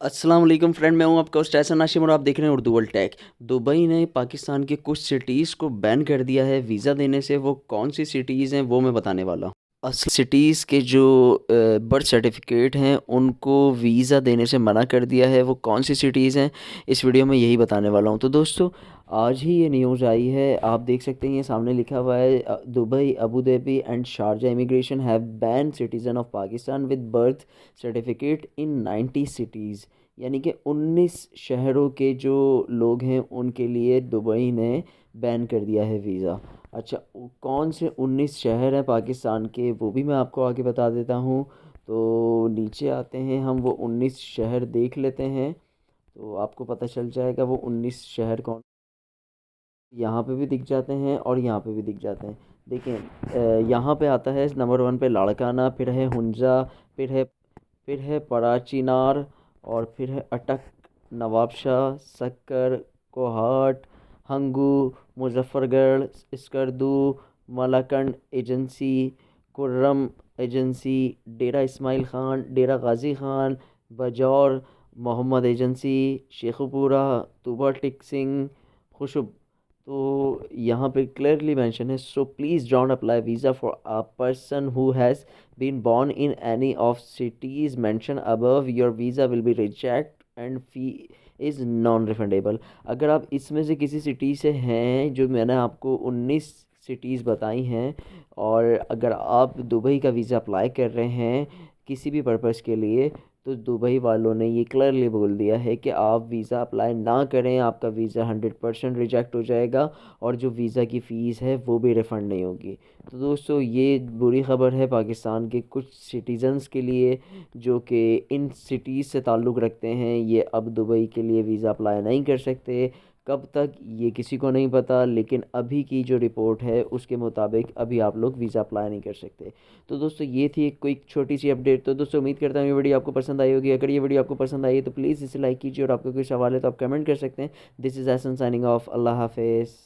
अस्सलाम वालेकुम फ्रेंड, मैं हूं आपका होस्ट एहसन हाशिम और आप देख रहे हैं उर्दू वर्ल्ड टेक। दुबई ने पाकिस्तान के कुछ सिटीज़ को बैन कर दिया है वीज़ा देने से। वो कौन सी सिटीज़ हैं वो मैं बताने वाला हूं। असली सिटीज़ के जो बर्थ सर्टिफिकेट हैं उनको वीज़ा देने से मना कर दिया है। वो कौन सी सिटीज़ हैं इस वीडियो में यही बताने वाला हूं। तो दोस्तों, आज ही ये न्यूज़ आई है, आप देख सकते हैं, ये सामने लिखा हुआ है Dubai, Abu Dhabi and Sharjah immigration have ban citizen of Pakistan with birth certificate in 90 cities. यानी कि 19 शहरों के जो लोग हैं उनके लिए दुबई ने बैन कर दिया है वीज़ा। अच्छा, कौन से 19 शहर हैं पाकिस्तान के वो भी मैं आपको आगे बता देता हूँ। तो नीचे आते हैं, हम वो 19 शहर देख लेते हैं तो आपको पता चल जाएगा वो 19 शहर कौन। यहाँ पे भी दिख जाते हैं और यहाँ पे भी दिख जाते हैं। देखें, यहाँ पे आता है नंबर 1 पे लाड़काना, फिर है हुंजा, फिर है पराचीनार, और फिर है अटक, नवाबशाह, सक्कर, कोहाट, हंगू, मुजफ्फरगढ़, स्कर्दू, मलाकंड एजेंसी, कुर्रम एजेंसी, डेरा इस्माइल ख़ान, डेरा गाजी ख़ान, बजौर, मोहम्मद एजेंसी, शेखुपुरा, तुबा टिक सिंह, खुशब। तो यहाँ पे क्लियरली मेंशन है, so please don't apply visa for a person who has been born in any of cities mentioned above, your visa will be rejected and fee is non refundable। अगर आप इसमें से किसी city से हैं, जो मैंने आपको 19 सिटीज़ बताई हैं, और अगर आप दुबई का वीज़ा अप्लाई कर रहे हैं किसी भी पर्पज़ के लिए, तो दुबई वालों ने ये क्लियरली बोल दिया है कि आप वीज़ा अप्लाई ना करें, आपका वीज़ा 100% रिजेक्ट हो जाएगा और जो वीज़ा की फ़ीस है वो भी रिफ़ंड नहीं होगी। तो दोस्तों, ये बुरी ख़बर है पाकिस्तान के कुछ सिटीज़न्स के लिए जो कि इन सिटीज़ से ताल्लुक़ रखते हैं। ये अब दुबई के लिए वीज़ा अप्लाई नहीं कर सकते। कब तक ये किसी को नहीं पता, लेकिन अभी की जो रिपोर्ट है उसके मुताबिक अभी आप लोग वीज़ा अप्लाई नहीं कर सकते। तो दोस्तों, ये थी एक कोई छोटी सी अपडेट। तो दोस्तों, उम्मीद करता हूँ ये वीडियो आपको पसंद आई होगी। अगर ये वीडियो आपको पसंद आई है तो प्लीज़ इसे लाइक कीजिए, और आपका कोई सवाल है तो आप कमेंट कर सकते हैं। This is Ehsan signing off. अल्लाह हाफिज़।